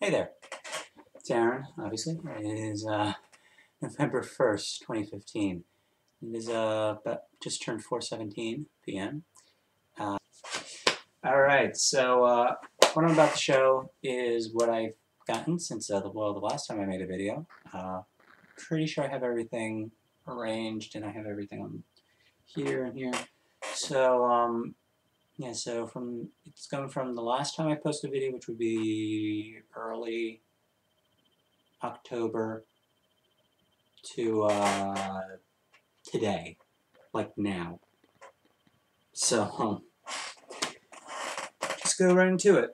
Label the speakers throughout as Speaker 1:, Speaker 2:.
Speaker 1: Hey there, it's Aaron, obviously. It is November 1st, 2015. It is about just turned 4:17 p.m. Alright, so what I'm about to show is what I've gotten since the last time I made a video. Pretty sure I have everything arranged and I have everything on here and here. So, yeah, so it's coming from the last time I posted a video, which would be early October, to today, like now. So just go right into it.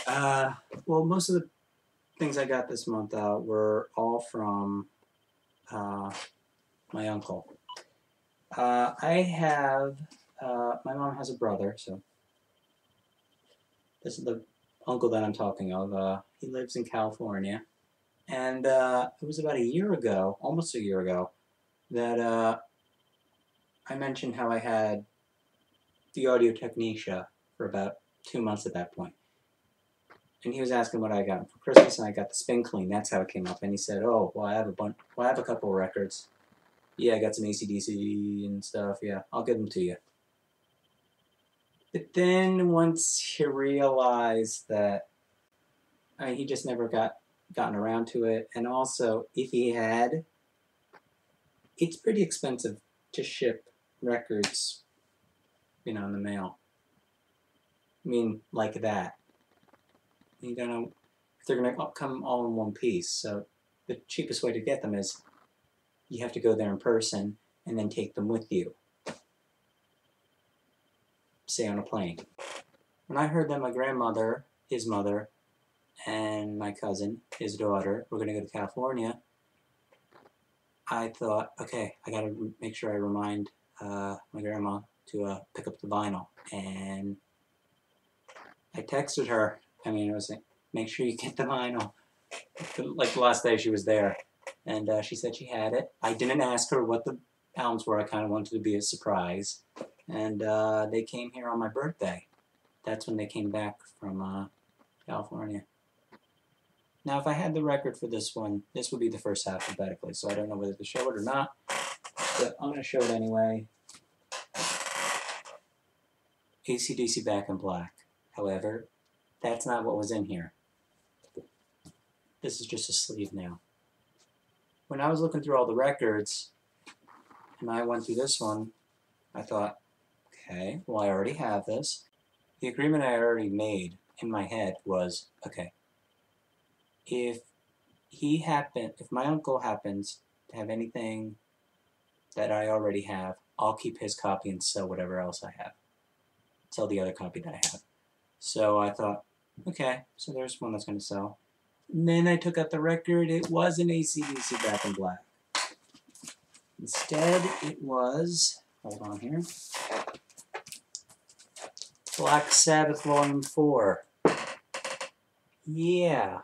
Speaker 1: Alright, well, most of the things I got this month were all from my uncle. I have, my mom has a brother, so this is the uncle that I'm talking of. He lives in California. And it was about a year ago, almost a year ago, that I mentioned how I had the Audio-Technica for about 2 months at that point. And he was asking what I got for Christmas, and I got the Spin Clean. That's how it came up. And he said, "Oh, well, I have a couple of records. Yeah, I got some AC/DC and stuff. Yeah, I'll give them to you." But then once he realized that he just never gotten around to it, and also if he had, it's pretty expensive to ship records, in the mail. I mean, like that. You don't know if they're going to come all in one piece. So the cheapest way to get them is you have to go there in person and then take them with you. Say on a plane. When I heard that my grandmother, his mother, and my cousin, his daughter, were going to go to California, I thought, okay, I got to make sure I remind my grandma to pick up the vinyl. And I texted her. I was like, make sure you get the vinyl. Like the last day she was there. And she said she had it. I didn't ask her what the albums were. I kind of wanted to be a surprise. And they came here on my birthday. That's when they came back from California. Now, if I had the record for this one, this would be the first alphabetically. So I don't know whether to show it or not. But I'm going to show it anyway. AC/DC Back in Black. However, that's not what was in here. This is just a sleeve now. When I was looking through all the records, and I went through this one, I thought, okay, well, I already have this. The agreement I already made in my head was, okay, if my uncle happens to have anything that I already have, I'll keep his copy and sell whatever else I have. Sell the other copy that I have. So I thought, okay, so there's one that's going to sell. And then I took out the record. It wasn't AC/DC Back in Black. Instead, it was, hold on here, Black Sabbath Volume 4. Yeah.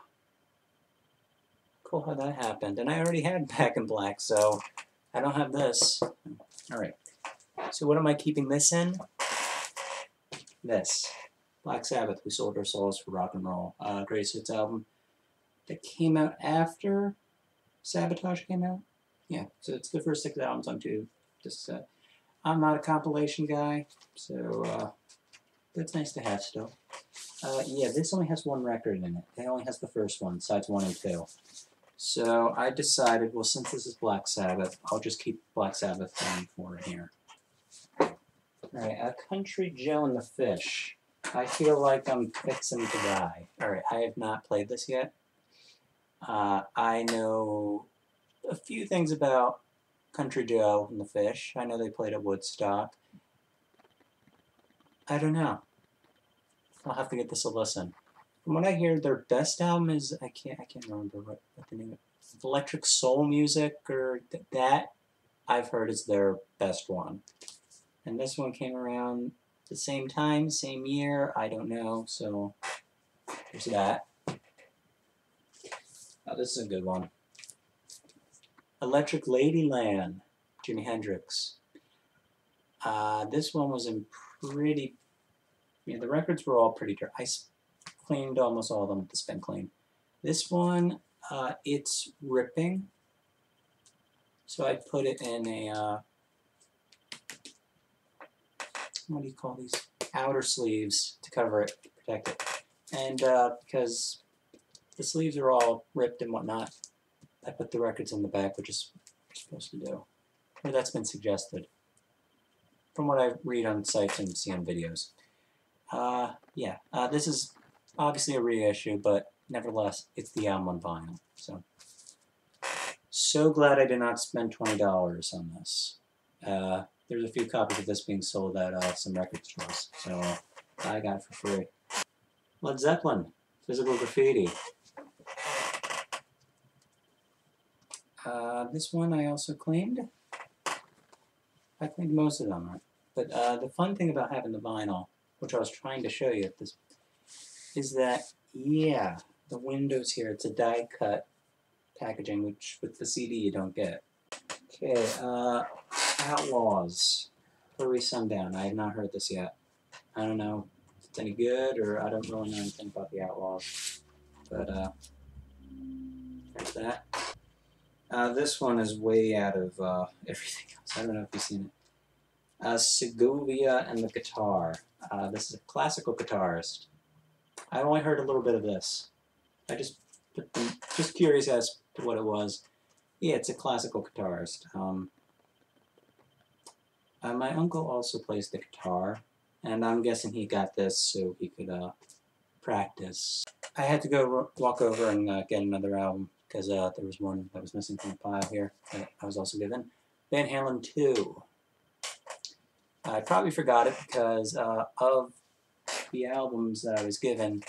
Speaker 1: Cool how that happened. And I already had Back in Black, so I don't have this. Alright. So what am I keeping this in? This. Black Sabbath, We Sold Our Souls for Rock and Roll. Greatest Hits album that came out after Sabotage came out. Yeah, so it's the first 6 albums on this set. I'm not a compilation guy, so that's nice to have still. Yeah, this only has one record in it. It only has the first one, sides 1 and 2. So I decided, well, since this is Black Sabbath, I'll just keep Black Sabbath Volume 4 in here. Alright, Country Joe and the Fish. I feel like I'm fixing to die. Alright, I have not played this yet. I know a few things about Country Joe and the Fish. I know they played at Woodstock. I don't know. I'll have to get this a listen. From what I hear, their best album is, I can't remember what the name of it. Electric Soul Music, or that I've heard is their best one. And this one came around the same time, same year, I don't know, so there's that. Oh, this is a good one. Electric Ladyland, Jimi Hendrix. This one was in pretty, the records were all pretty dry. I cleaned almost all of them with the Spin Clean. This one, it's ripping, so I put it in a, what do you call these? Outer sleeves to cover it, to protect it. And because the sleeves are all ripped and whatnot, I put the records in the back, which is what you're supposed to do. Or that's been suggested, from what I read on sites and see on videos. Yeah, this is obviously a reissue, but nevertheless, it's the album on vinyl. So glad I did not spend $20 on this. There's a few copies of this being sold at some record stores, so I got it for free. Led Zeppelin, Physical Graffiti. This one I also cleaned. I cleaned most of them, but the fun thing about having the vinyl, which I was trying to show you, is that, yeah, the windows here, it's a die-cut packaging, which with the CD you don't get. Okay, Outlaws, Hurry Sundown. I have not heard this yet. I don't know if it's any good, or I don't really know anything about the Outlaws. But, there's that. This one is way out of everything else. I don't know if you've seen it. Segovia and the Guitar. This is a classical guitarist. I only heard a little bit of this. I just curious as to what it was. Yeah, it's a classical guitarist. My uncle also plays the guitar, and I'm guessing he got this so he could practice. I had to go walk over and get another album because there was one that was missing from the pile here that I was also given. Van Halen 2. I probably forgot it because of the albums that I was given,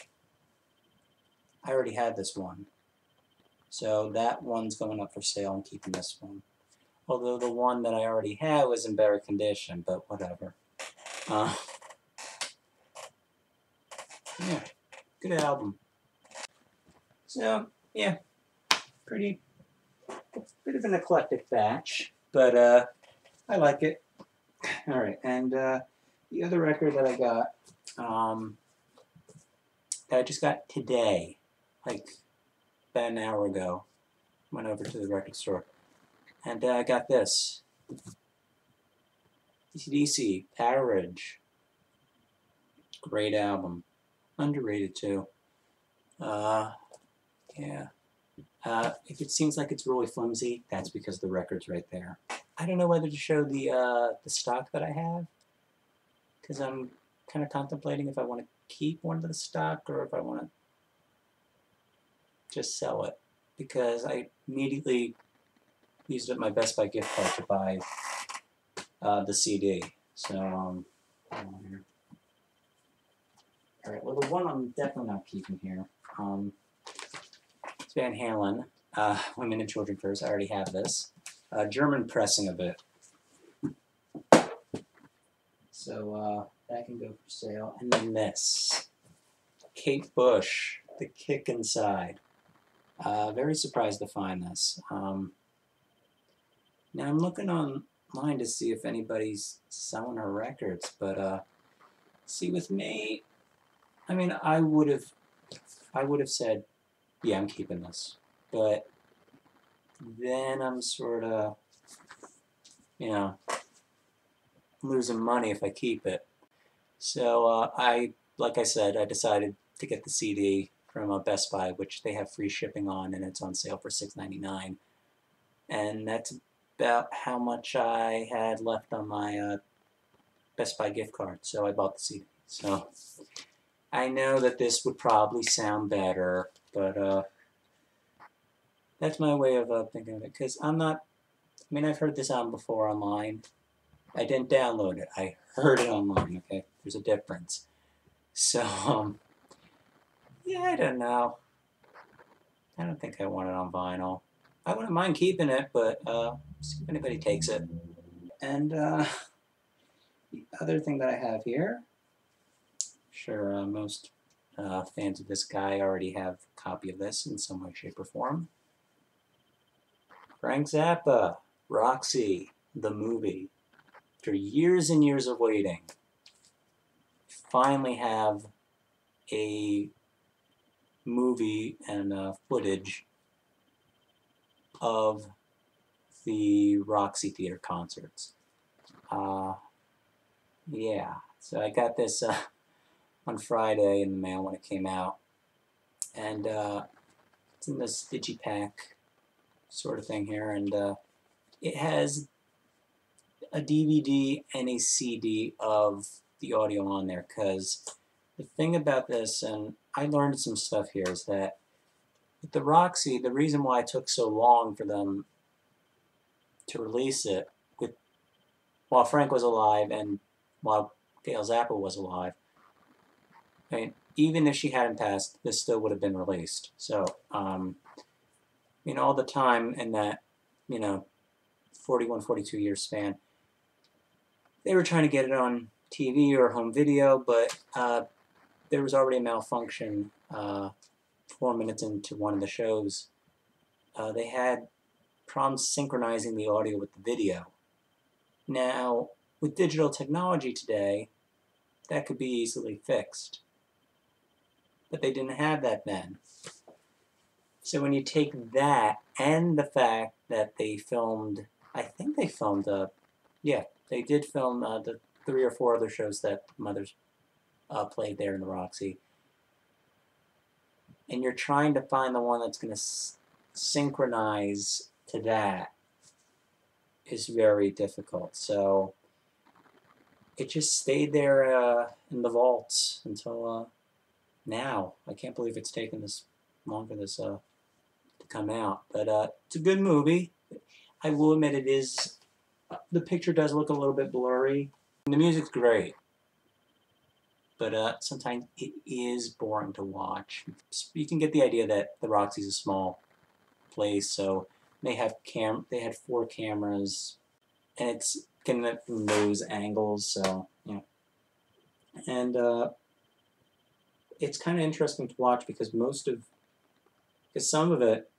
Speaker 1: I already had this one. So that one's going up for sale. I'm keeping this one. Although the one that I already had was in better condition, but whatever. Yeah, good album. So, yeah, pretty, bit of an eclectic batch, but I like it. All right, and the other record that I got, that I just got today, like about an hour ago, went over to the record store, and I got this. AC/DC, Powerage. Great album. Underrated too. Yeah. If it seems like it's really flimsy, that's because the record's right there. I don't know whether to show the stock that I have, because I'm kind of contemplating if I want to keep one of the stock or if I want to just sell it, because I immediately used up my Best Buy gift card to buy the CD. So, here. All right. Well, the one I'm definitely not keeping here. It's Van Halen, Women and Children First. I already have this. German pressing of it. So that can go for sale. And then this, Kate Bush, The Kick Inside. Very surprised to find this. Now I'm looking online to see if anybody's selling her records, but see, with me, I mean, I would have said, yeah, I'm keeping this, but then I'm sort of, you know, losing money if I keep it. So like I said, I decided to get the CD from Best Buy, which they have free shipping on, and it's on sale for $6.99. And that's about how much I had left on my Best Buy gift card, so I bought the CD. So I know that this would probably sound better, but that's my way of thinking of it, because I'm not, I mean, I've heard this album before online. I didn't download it. I heard it online, okay? There's a difference. So, yeah, I don't know. I don't think I want it on vinyl. I wouldn't mind keeping it, but see if anybody takes it. And the other thing that I have here, sure most fans of this guy already have a copy of this in some way, shape, or form. Frank Zappa, Roxy, the movie. After years and years of waiting, finally have a movie and footage of the Roxy Theater concerts. Yeah, so I got this on Friday in the mail when it came out, and it's in this digipack sort of thing here, and it has a DVD and a CD of the audio on there, because the thing about this, and I learned some stuff here, is that with the Roxy, the reason why it took so long for them to release it while Frank was alive and while Gail Zappa was alive, I mean, even if she hadn't passed, this still would have been released. So, all the time in that, 41, 42 year span, they were trying to get it on TV or home video, but there was already a malfunction 4 minutes into one of the shows. They had problems synchronizing the audio with the video. Now, with digital technology today, that could be easily fixed. But they didn't have that then. So when you take that and the fact that they filmed, I think they filmed, they did film the 3 or 4 other shows that Mothers played there in the Roxy. And you're trying to find the one that's going to synchronize to that is very difficult. So it just stayed there in the vaults until now. I can't believe it's taken this long for this to come out. But it's a good movie. I will admit it is, the picture does look a little bit blurry. And the music's great. But sometimes it is boring to watch. You can get the idea that the Roxy's a small place, so they had 4 cameras, and it's getting it from those angles, so, And it's kind of interesting to watch because some of it,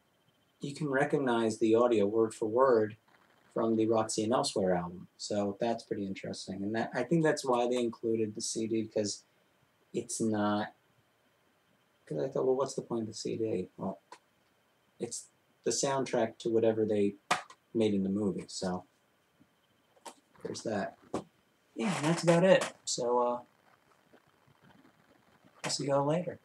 Speaker 1: you can recognize the audio word for word from the Roxy and Elsewhere album. So that's pretty interesting. And I think that's why they included the CD, because it's not... Because I thought, well, what's the point of the CD? Well, it's the soundtrack to whatever they made in the movie. So there's that. Yeah, that's about it. So I'll see y'all later.